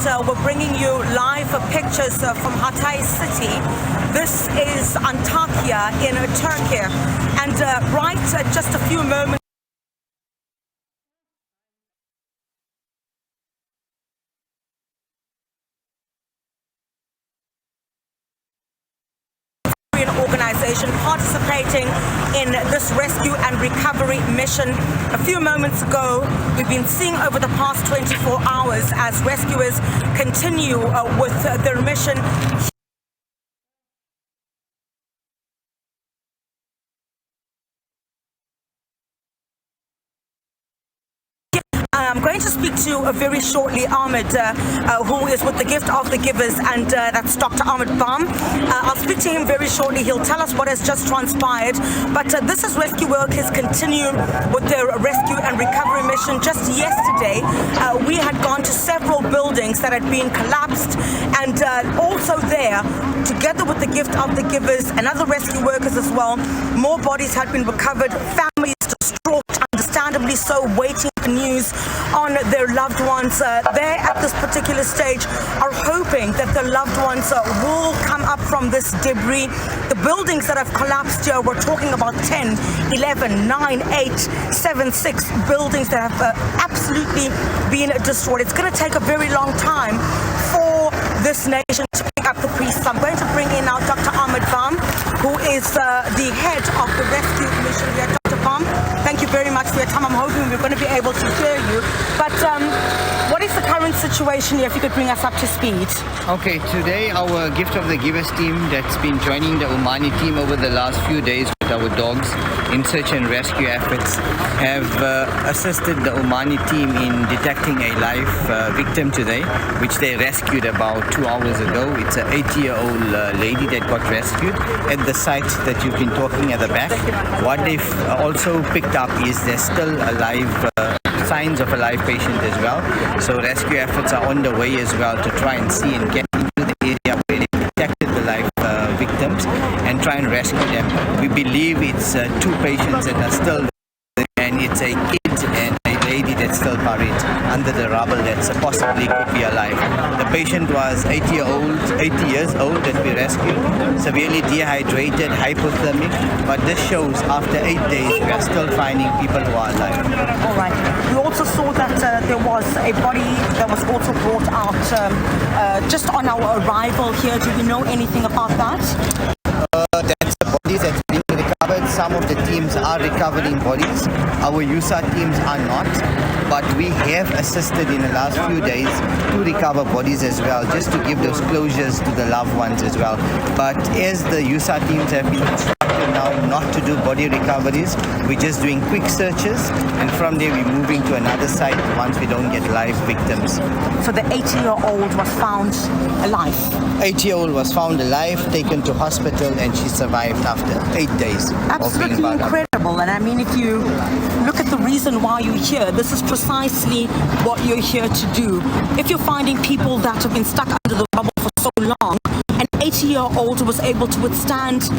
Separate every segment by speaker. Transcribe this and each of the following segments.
Speaker 1: we're bringing you live pictures from Hatay city. This is Antakya in Turkey, and right just a few moments organization participating in this rescue and recovery mission. A few moments ago, we've been seeing over the past 24 hours as rescuers continue with their mission. I'm going to speak to very shortly Ahmed, who is with the Gift of the Givers, and that's Dr. Ahmed Bam. I'll speak to him very shortly. He'll tell us what has just transpired. But this is rescue workers continue with their rescue and recovery mission. Just yesterday, we had gone to several buildings that had been collapsed, and also there, together with the Gift of the Givers and other rescue workers as well, more bodies had been recovered. Families distraught, understandably so, waiting for news on their loved ones. They at this particular stage are hoping that their loved ones will come up from this debris. The buildings that have collapsed here, we're talking about 10, 11, 9, 8, 7, 6 buildings that have absolutely been destroyed. It's going to take a very long time for this nation to pick up the pieces. I'm going to bring in now Dr. Ahmed Bam, who is the head of the rescue mission here. Dr. Bam, thank you very much for your time. I'm hoping we're going to be able to hear you. But what is the current situation here, if you could bring us up to speed?
Speaker 2: Okay, today our Gift of the Givers team that's been joining the Omani team over the last few days with our dogs in search and rescue efforts have assisted the Omani team in detecting a live victim today, which they rescued about 2 hours ago. It's an 80-year-old lady that got rescued at the site that you've been talking at the back. What they've also picked up is there's still a live signs of a live patient as well. So rescue efforts are on the way as well to try and see and get into the area where they detected the live victims and try and rescue them. We believe it's 2 patients that are still there, and it's a kid and a lady that's still buried under the rubble that possibly could be alive. The patient was 80 years old that we rescued, severely dehydrated, hypothermic, but this shows after 8 days we are still finding people who are alive.
Speaker 1: All right. We also saw that there was a body that was also brought out just on our arrival here. Do you know anything about that?
Speaker 2: That's the bodies that's being recovered. Some of the teams are recovering bodies. Our USA teams are not, but we have assisted in the last few days to recover bodies as well, just to give those closures to the loved ones as well. But as the USA teams have been instructed now not to do body recoveries, we're just doing quick searches, and from there we're moving to another site once we don't get live victims.
Speaker 1: So the 80-year-old was found alive?
Speaker 2: 80-year-old was found alive, taken to hospital, and she survived after 8 days.
Speaker 1: Absolutely incredible. And I mean, if you look at the reason why you're here, this is precisely what you're here to do. If you're finding people that have been stuck under the rubble for so long, an 80-year-old was able to withstand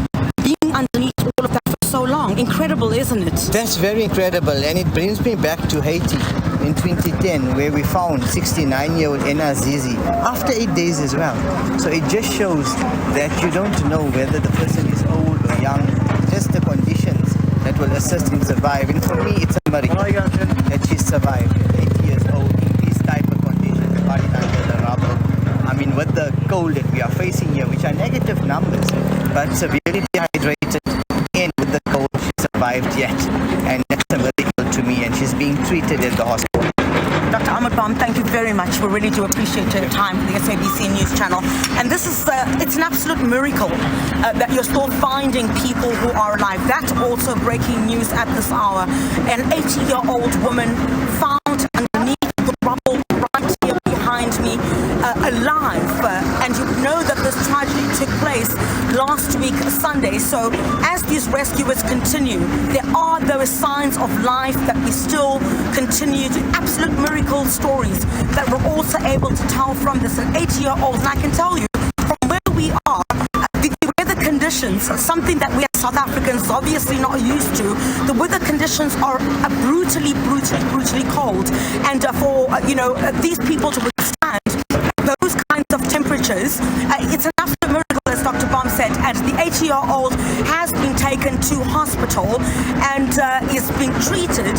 Speaker 1: being underneath all of that for so long. Incredible, isn't it?
Speaker 2: That's very incredible, and it brings me back to Haiti in 2010, where we found 69-year-old Ena Zizi after 8 days as well. So it just shows that you don't know whether the person is old or young, just the conditions that will assist him survive. And for me, it's a miracle that she survived at 80 years old in these type of conditions, buried under the rubble. I mean, with the cold that we are facing here, which are negative numbers, but severely dehydrated, and with the cold, she survived yet. And that's a miracle to me, and she's being treated at the hospital.
Speaker 1: Dr. Ahmed Bam, thank you very much. We really do appreciate your time for the SABC News Channel. And this is, it's an absolute miracle that you're still finding people who are alive. That's also breaking news at this hour. An 80-year-old woman found underneath the rubble right here behind me, alive. And you know that this tragedy took place last week, Sunday. So as these rescuers continue, there are signs of life that we still continue to, absolute miracle stories that we're also able to tell from this. An 80-year-old, and I can tell you, from where we are, the weather conditions, something that we as South Africans are obviously not used to, the weather conditions are brutally cold. And for these people to withstand is, it's an absolute miracle, as Dr. Baum said, and the 80-year-old has been taken to hospital and is being treated.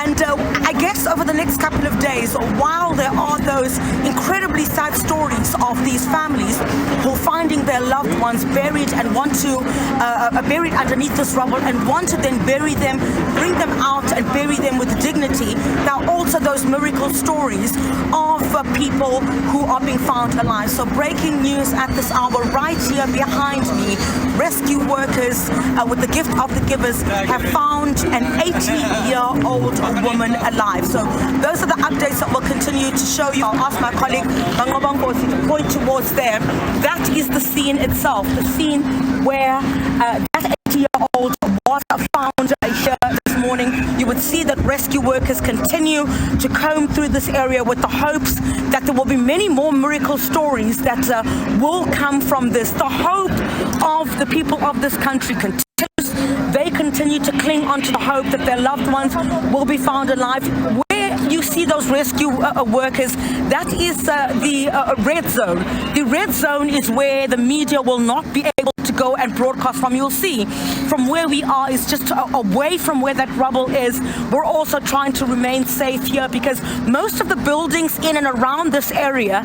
Speaker 1: And I guess over the next couple of days, while there are those incredibly sad stories of these families who are finding their loved ones buried and want to buried underneath this rubble and want to then bury them, bring them out and bury them with dignity, there are also those miracle stories of people who are being found alive. So breaking news at this hour right here behind me, rescue workers with the gift of the givers have found an 80-year-old woman alive. So those are the updates that we'll continue to show you. I'll ask my colleague Bangobangosi to point towards there. That is the scene itself, the scene where that 80-year-old was found here this morning. You would see that rescue workers continue to comb through this area with the hopes that there will be many more miracle stories that will come from this. The hope of the people of this country continues. They continue to cling onto the hope that their loved ones will be found alive. Where you see those rescue workers, that is the red zone. The red zone is where the media will not be able to go and broadcast from. You'll see from where we are is just away from where that rubble is. We're also trying to remain safe here because most of the buildings in and around this area,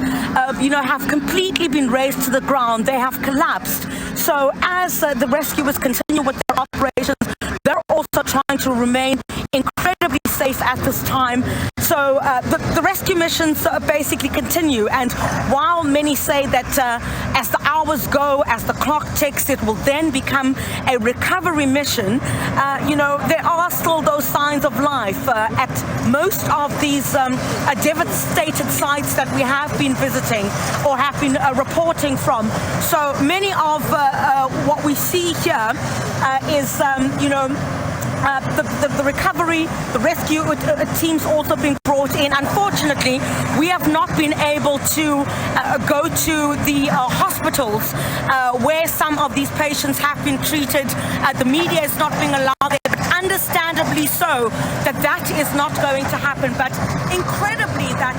Speaker 1: have completely been razed to the ground. They have collapsed. So as the rescuers continue with their operations, they're also trying to remain incredibly safe at this time. So the rescue missions basically continue, and while many say that as the hours go, as the clock ticks, it will then become a recovery mission, there are still those signs of life at most of these devastated sites that we have been visiting or have been reporting from. So many of what we see here is, the recovery, the rescue teams also being brought in. Unfortunately, we have not been able to go to the hospitals where some of these patients have been treated. The media is not being allowed there, but understandably so, that is not going to happen. But incredibly, that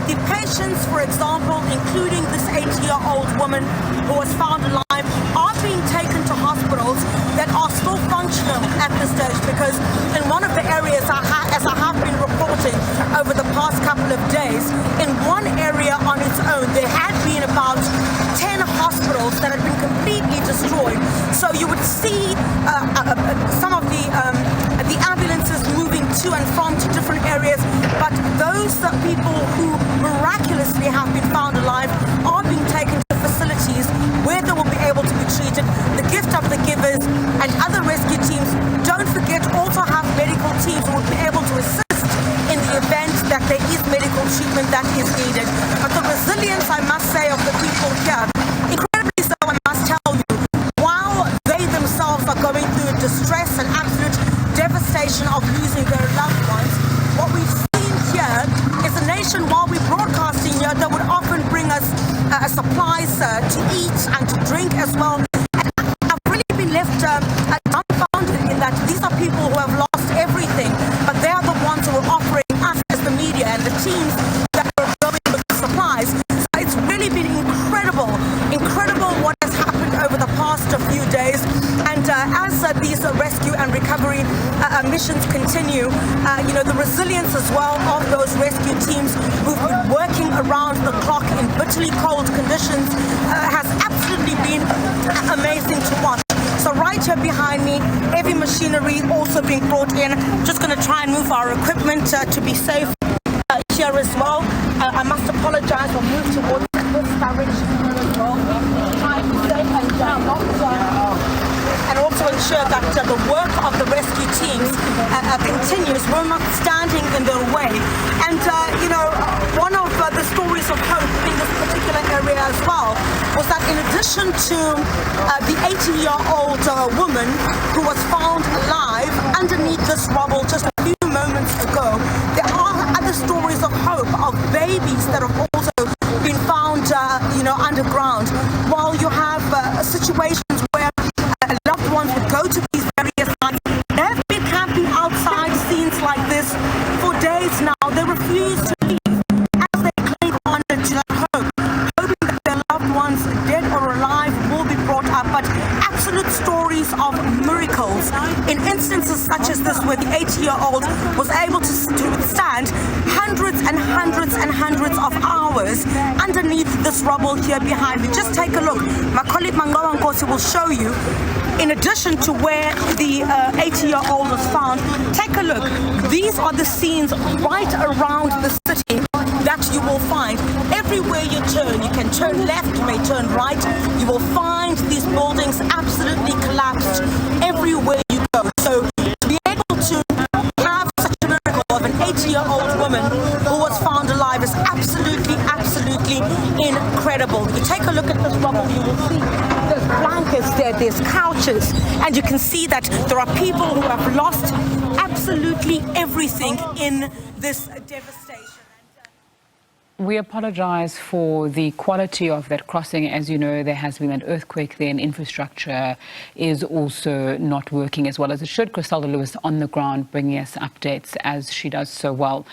Speaker 1: the patients, for example, including this 80-year-old woman who was found alive, are being taken to hospitals that are still functional at this stage, because in one of the areas, as I have been reporting over the past couple of days, in one area on its own, there had been about 10 hospitals that had been completely destroyed. So you would see some of the ambulances moving to and from to different areas, but those people who miraculously have been found alive are being taken to facilities where they will be able to be treated. The gift of the givers and other rescue teams, don't forget, also have medical teams who will be able to assist in the event that there is medical treatment that is needed. But the resilience, I must say, of the people here, incredibly so, I must tell you, while they themselves are going through distress and absolute devastation of losing their loved ones, what we've seen here is a nation, while we're broadcasting here, that would often bring us supplies to eat and to drink as well. And I've really been left dumbfounded in that these are people who have lost everything, but they are the ones who are offering us as the media and the teams that are going with the supplies. So it's really been incredible what has happened over the past few days. And as these rescue and recovery missions continue, the resilience as well of those rescue teams who've been working around the clock in bitterly cold conditions has absolutely been amazing to watch. So right here behind me, heavy machinery also being brought in. Just going to try and move our equipment to be safe here as well. I must apologize, I'll move towards this direction here as well. Try to be safe and also ensure that the work of the rescue teams continues. We're not standing in their way. And, one of the stories of hope in this particular area as well was that in addition to the 80-year-old woman who was found alive underneath this rubble just a few moments ago, there are other stories of hope of babies that have also been found, underground. While you have situations where loved ones would go to these various sites, they have been camping outside scenes like this for days now. They refuse to leave as they cling on to that hope, hoping that their loved ones of miracles in instances such as this, where the 80-year-old was able to withstand hundreds and hundreds and hundreds of hours underneath this rubble here behind me. Just take a look. My colleague Mangawa Nkosi will show you, in addition to where the 80-year-old was found. Take a look. These are the scenes right around the city that you will find. Everywhere you turn, you can turn left, you may turn right, you will find these buildings absolutely collapsed everywhere you go. So to be able to have such a miracle of an 80-year-old woman who was found alive is absolutely, absolutely incredible. You take a look at this rubble, you will see there's blankets there, there's couches, and you can see that there are people who have lost absolutely everything in this devastation.
Speaker 3: We apologize for the quality of that crossing. As you know, there has been an earthquake there and infrastructure is also not working as well as it should. Chriselda Lewis on the ground bringing us updates as she does so well.